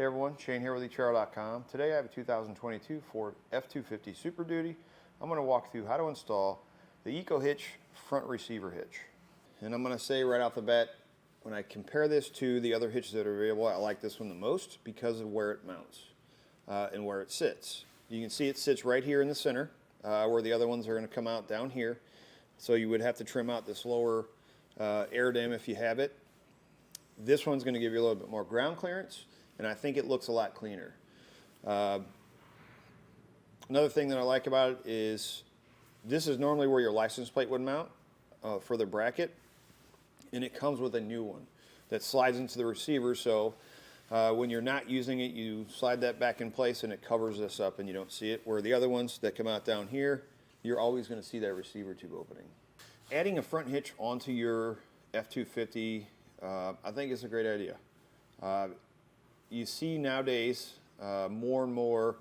Hey everyone, Shane here with eCharro.com. Today I have a 2022 Ford F-250 Super Duty. I'm going to walk through how to install the EcoHitch Front Receiver Hitch. And I'm going to say right off the bat, when I compare this to the other hitches that are available, I like this one the most because of where it mounts and where it sits. You can see it sits right here in the center, where the other ones are going to come out down here. So you would have to trim out this lower air dam if you have it. This one's going to give you a little bit more ground clearance, and I think it looks a lot cleaner. Another thing that I like about it is this is normally where your license plate would mount for the bracket, and it comes with a new one that slides into the receiver, so when you're not using it, you slide that back in place and it covers this up and you don't see it, where the other ones that come out down here, you're always going to see that receiver tube opening. Adding a front hitch onto your F-250 I think is a great idea. You see nowadays more and more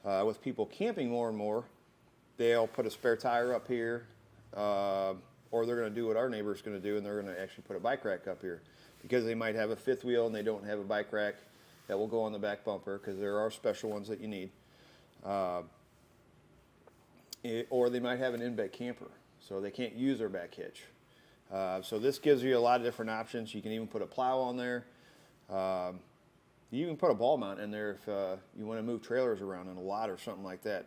with people camping more and more, they'll put a spare tire up here, or they're going to do what our neighbor's going to do, and they're going to actually put a bike rack up here because they might have a fifth wheel and they don't have a bike rack that will go on the back bumper, because there are special ones that you need. Or they might have an in-bed camper, so they can't use their back hitch. So this gives you a lot of different options. You can even put a plow on there. You can put a ball mount in there if you want to move trailers around in a lot or something like that.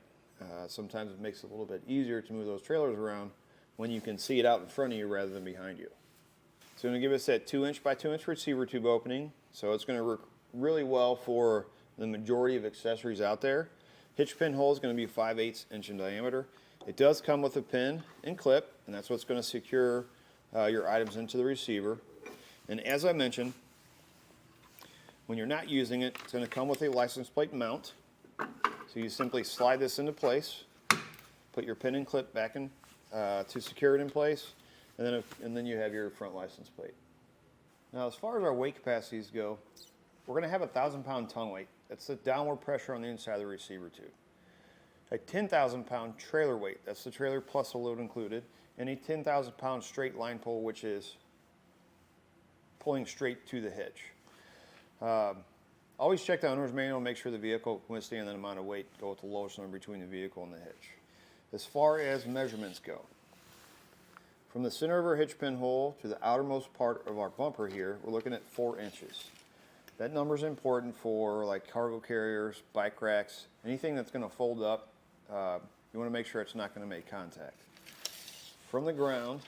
Sometimes it makes it a little bit easier to move those trailers around when you can see it out in front of you rather than behind you. It's going to give us that 2" by 2" receiver tube opening, so it's going to work really well for the majority of accessories out there. Hitch pin hole is going to be 5/8 inch in diameter. It does come with a pin and clip, and that's what's going to secure your items into the receiver. And as I mentioned, when you're not using it, it's going to come with a license plate mount. So you simply slide this into place, put your pin and clip back in to secure it in place, and then you have your front license plate. Now, as far as our weight capacities go, we're going to have a 1,000-pound tongue weight. That's the downward pressure on the inside of the receiver tube. A 10,000-pound trailer weight, that's the trailer plus the load included, and a 10,000-pound straight line pull, which is pulling straight to the hitch. Always check the owner's manual and make sure the vehicle can withstand that amount of weight. Go with the lowest number between the vehicle and the hitch. As far as measurements go, from the center of our hitch pin hole to the outermost part of our bumper here, we're looking at 4 inches. That number is important for like cargo carriers, bike racks, anything that's going to fold up. You want to make sure it's not going to make contact. From the ground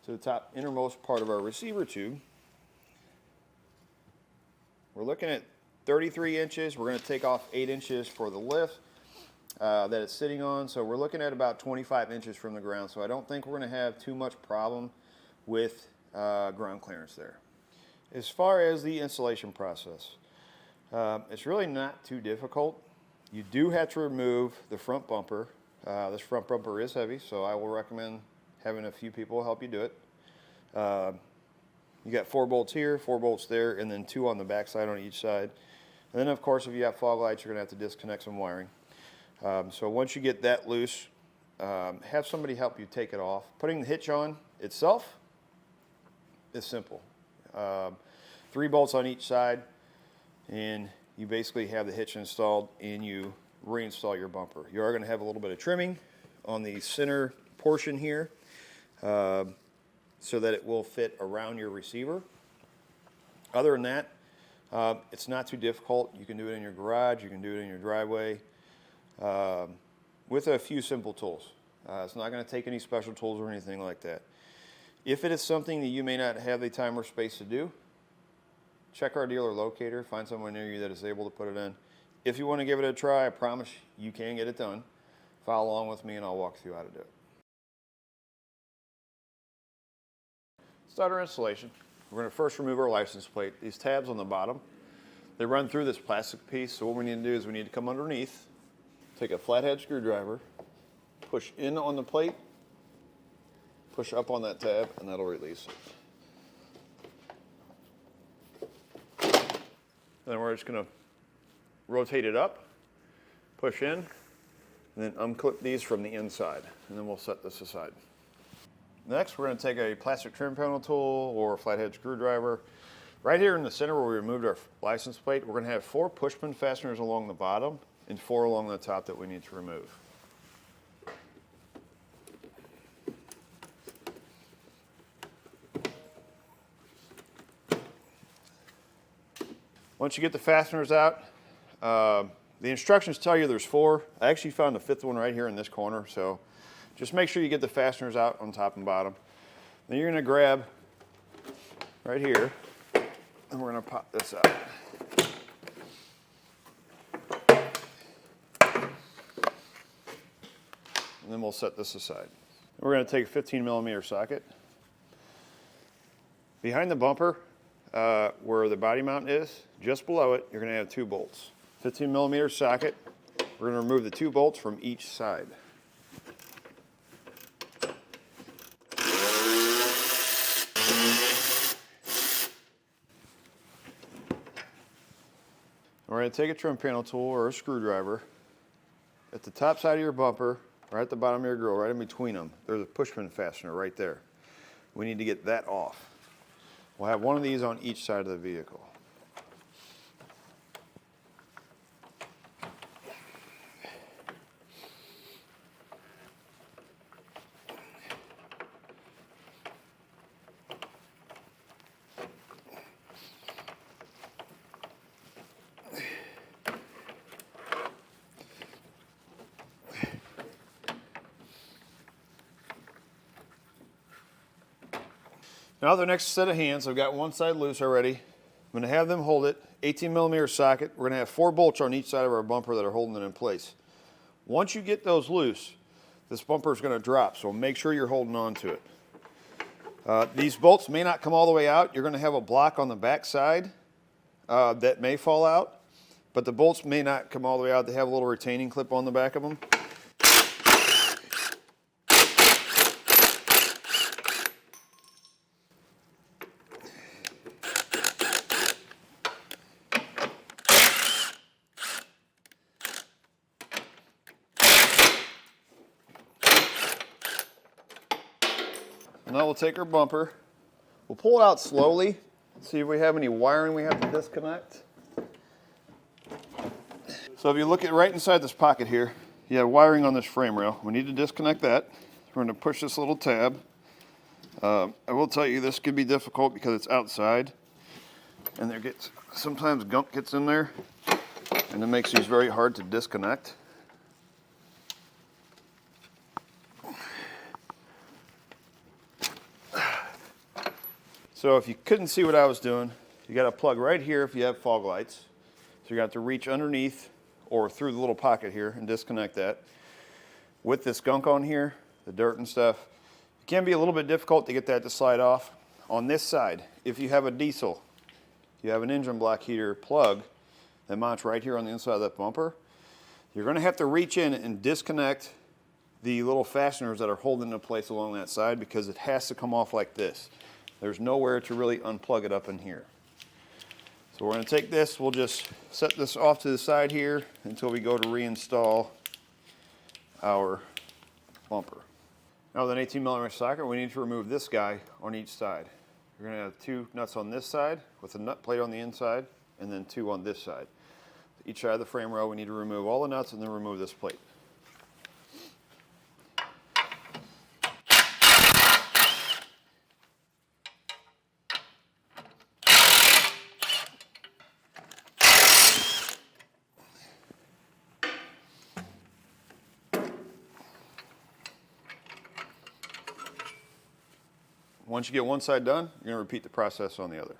to the top innermost part of our receiver tube, we're looking at 33 inches. We're going to take off 8 inches for the lift that it's sitting on. So we're looking at about 25 inches from the ground. So I don't think we're going to have too much problem with ground clearance there. As far as the installation process, it's really not too difficult. You do have to remove the front bumper. This front bumper is heavy, so I will recommend having a few people help you do it. You got 4 bolts here, 4 bolts there, and then 2 on the back side on each side. And then, of course, if you have fog lights, you're going to have to disconnect some wiring. So once you get that loose, have somebody help you take it off. Putting the hitch on itself is simple. 3 bolts on each side, and you basically have the hitch installed, and you reinstall your bumper. You are going to have a little bit of trimming on the center portion here, so that it will fit around your receiver. Other than that, it's not too difficult. You can do it in your garage, you can do it in your driveway, with a few simple tools. It's not going to take any special tools or anything like that. If it is something that you may not have the time or space to do, check our dealer locator, find someone near you that is able to put it in. If you want to give it a try, I promise you can get it done. Follow along with me and I'll walk through how to do it. Start our installation. We're going to first remove our license plate. These tabs on the bottom, they run through this plastic piece, so what we need to do is we need to come underneath, take a flathead screwdriver, push in on the plate, push up on that tab, and that'll release it. Then we're just going to rotate it up, push in, and then unclip these from the inside, and then we'll set this aside. Next, we're going to take a plastic trim panel tool or a flathead screwdriver, Right here in the center where we removed our license plate, we're going to have 4 pushpin fasteners along the bottom and 4 along the top that we need to remove. Once you get the fasteners out, the instructions tell you there's 4. I actually found the 5th one right here in this corner, so just make sure you get the fasteners out on top and bottom. Then you're going to grab right here, and we're going to pop this out. And then we'll set this aside. We're going to take a 15mm socket. Behind the bumper, where the body mount is, just below it, you're going to have 2 bolts. 15mm socket. We're going to remove the 2 bolts from each side. We're going to take a trim panel tool or a screwdriver. At the top side of your bumper, or at the bottom of your grill, right in between them, there's a pushpin fastener right there. We need to get that off. We'll have one of these on each side of the vehicle. Now the next set of hands, I've got one side loose already. I'm going to have them hold it, 18mm socket. We're going to have 4 bolts on each side of our bumper that are holding it in place. Once you get those loose, this bumper is going to drop, so make sure you're holding on to it. These bolts may not come all the way out. You're going to have a block on the back side that may fall out, but the bolts may not come all the way out. They have a little retaining clip on the back of them. Now we'll take our bumper, we'll pull it out slowly, see if we have any wiring we have to disconnect. So if you look at right inside this pocket here, you have wiring on this frame rail. We need to disconnect that. We're going to push this little tab. I will tell you this could be difficult because it's outside, and sometimes gunk gets in there, and it makes these very hard to disconnect. So if you couldn't see what I was doing, you got a plug right here if you have fog lights. So you got to reach underneath or through the little pocket here and disconnect that. With this gunk on here, the dirt and stuff, it can be a little bit difficult to get that to slide off. On this side, if you have a diesel, you have an engine block heater plug that mounts right here on the inside of that bumper, you're going to have to reach in and disconnect the little fasteners that are holding it in place along that side because it has to come off like this. There's nowhere to really unplug it up in here. So we're going to take this, we'll just set this off to the side here until we go to reinstall our bumper. Now with an 18mm socket, we need to remove this guy on each side. You're going to have 2 nuts on this side with a nut plate on the inside and then 2 on this side. Each side of the frame rail, we need to remove all the nuts and then remove this plate. Once you get one side done, you're going to repeat the process on the other.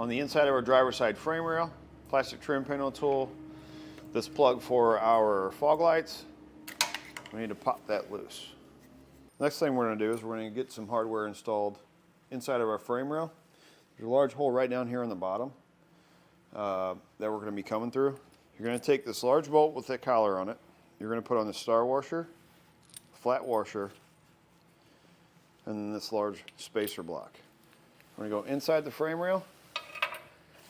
On the inside of our driver's side frame rail, plastic trim panel tool, this plug for our fog lights, we need to pop that loose. Next thing we're going to do is we're going to get some hardware installed inside of our frame rail. There's a large hole right down here on the bottom that we're going to be coming through. You're going to take this large bolt with that collar on it. You're going to put on the star washer, flat washer, and then this large spacer block. We're going to go inside the frame rail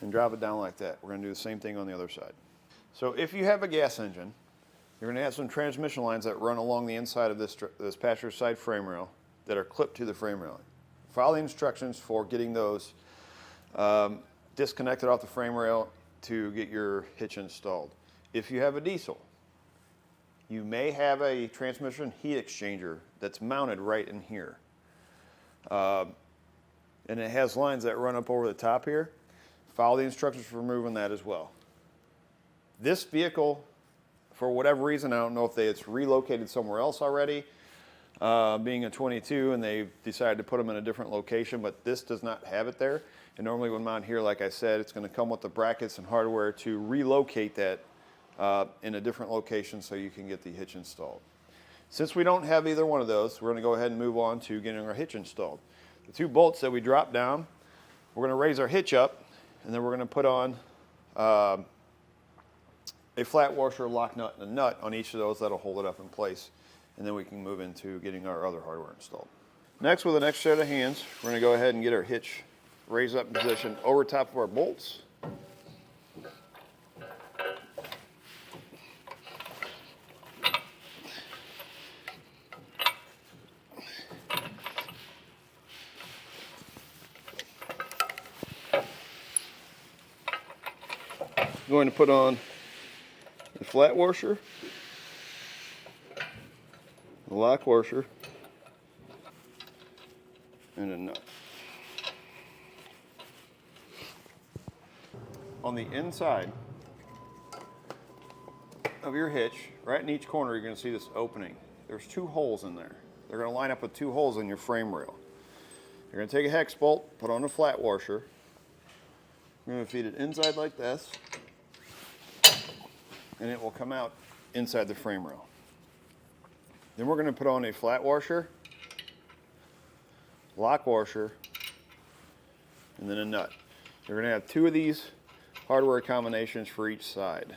and drop it down like that. We're going to do the same thing on the other side. So if you have a gas engine, you're going to have some transmission lines that run along the inside of this passenger side frame rail that are clipped to the frame rail. Follow the instructions for getting those disconnect it off the frame rail to get your hitch installed. If you have a diesel, you may have a transmission heat exchanger that's mounted right in here. And it has lines that run up over the top here. Follow the instructions for removing that as well. This vehicle, for whatever reason, I don't know if it's relocated somewhere else already, being a 22, and they've decided to put them in a different location, but this does not have it there. And normally when mount here, like I said, it's going to come with the brackets and hardware to relocate that in a different location so you can get the hitch installed. Since we don't have either one of those, we're going to go ahead and move on to getting our hitch installed. The two bolts that we drop down, we're going to raise our hitch up, and then we're going to put on a flat washer, lock nut, and a nut on each of those that'll hold it up in place. And then we can move into getting our other hardware installed. Next, with the next set of hands, we're going to go ahead and get our hitch raised up in position over top of our bolts. I'm going to put on the flat washer, the lock washer, and a nut. On the inside of your hitch, right in each corner, you're going to see this opening. There's two holes in there. They're going to line up with two holes in your frame rail. You're going to take a hex bolt, put on a flat washer. You're going to feed it inside like this, and it will come out inside the frame rail. Then we're going to put on a flat washer, lock washer, and then a nut. You're going to have two of these hardware combinations for each side.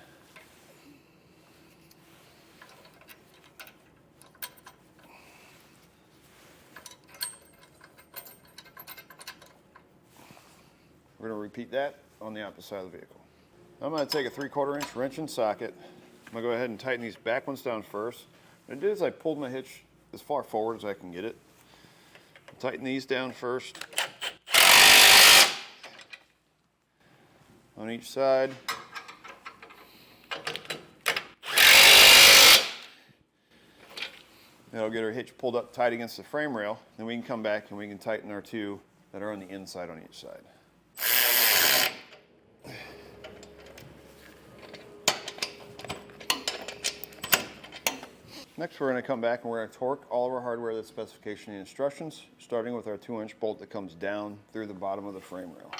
We're going to repeat that on the opposite side of the vehicle. I'm going to take a 3/4 inch wrench and socket. I'm going to go ahead and tighten these back ones down first. What I did is I pulled my hitch as far forward as I can get it. Tighten these down first on each side. That'll get our hitch pulled up tight against the frame rail. Then we can come back and we can tighten our two that are on the inside on each side. Next, we're going to come back and we're going to torque all of our hardware to the specification and instructions, starting with our 2-inch bolt that comes down through the bottom of the frame rail.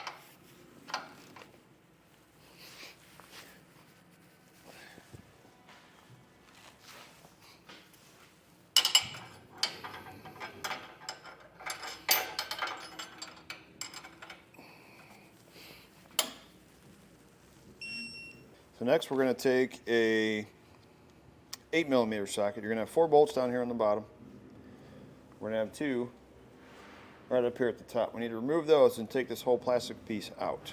So next, we're going to take a 8mm socket. You're going to have 4 bolts down here on the bottom. We're going to have 2 right up here at the top. We need to remove those and take this whole plastic piece out.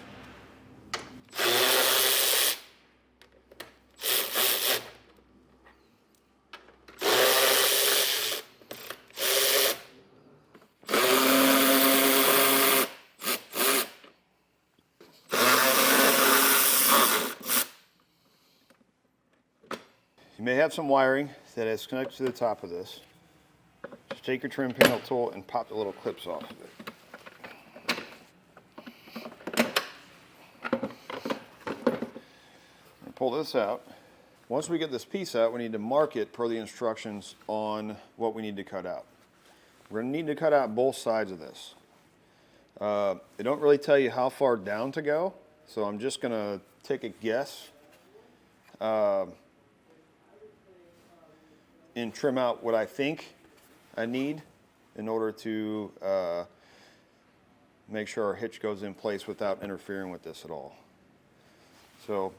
You may have some wiring that is connected to the top of this. Just take your trim panel tool and pop the little clips off of it. Pull this out. Once we get this piece out, we need to mark it per the instructions on what we need to cut out. We're going to need to cut out both sides of this. They don't really tell you how far down to go, so I'm just going to take a guess and trim out what I think I need in order to make sure our hitch goes in place without interfering with this at all. So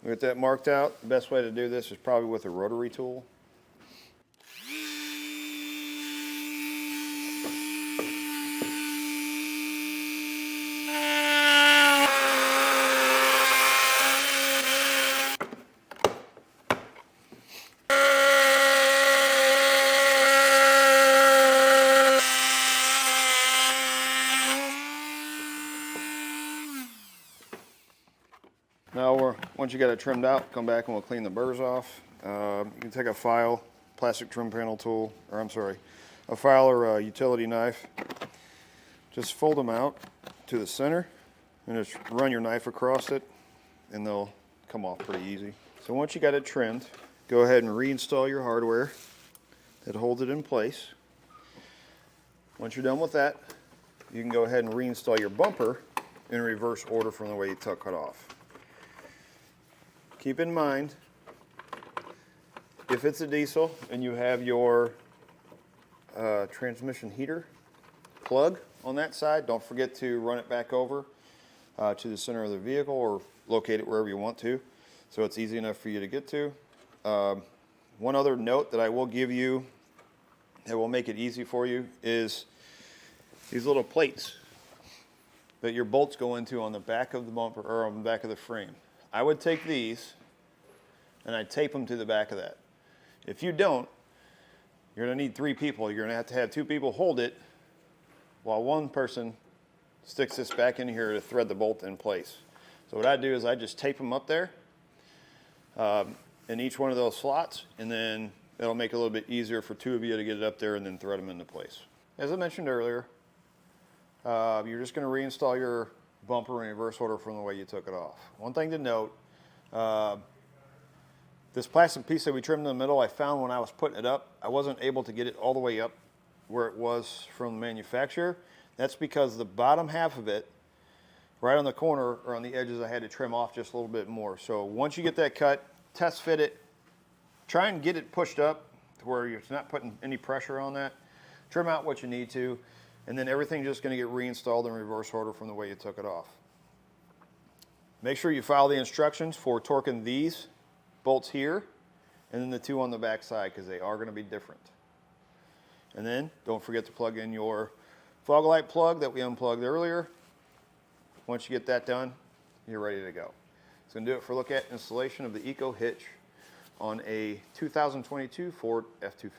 with that marked out, the best way to do this is probably with a rotary tool. Now, once you got it trimmed out, come back and we'll clean the burrs off. You can take a file, plastic trim panel tool, or I'm sorry, a file or a utility knife. Just fold them out to the center and just run your knife across it and they'll come off pretty easy. So once you got it trimmed, go ahead and reinstall your hardware that holds it in place. Once you're done with that, you can go ahead and reinstall your bumper in reverse order from the way you took it off. Keep in mind, if it's a diesel and you have your transmission heater plug on that side, don't forget to run it back over to the center of the vehicle or locate it wherever you want to, so it's easy enough for you to get to. One other note that I will give you that will make it easy for you is these little plates that your bolts go into on the back of the bumper or on the back of the frame. I would take these and I'd tape them to the back of that. If you don't, you're going to need 3 people. You're going to have 2 people hold it while one person sticks this back in here to thread the bolt in place. So what I do is I just tape them up there in each one of those slots, and then it'll make it a little bit easier for 2 of you to get it up there and then thread them into place. As I mentioned earlier, you're just going to reinstall your bumper in reverse order from the way you took it off. One thing to note, this plastic piece that we trimmed in the middle, I found when I was putting it up, I wasn't able to get it all the way up where it was from the manufacturer. That's because the bottom half of it, right on the corner or on the edges, I had to trim off just a little bit more. So once you get that cut, test fit it, try and get it pushed up to where it's not putting any pressure on that. Trim out what you need to, and then everything's just going to get reinstalled in reverse order from the way you took it off. Make sure you follow the instructions for torquing these bolts here and then the 2 on the back side, because they are going to be different. And then don't forget to plug in your fog light plug that we unplugged earlier. Once you get that done, you're ready to go. It's going to do it for a look at installation of the EcoHitch on a 2022 Ford F-250.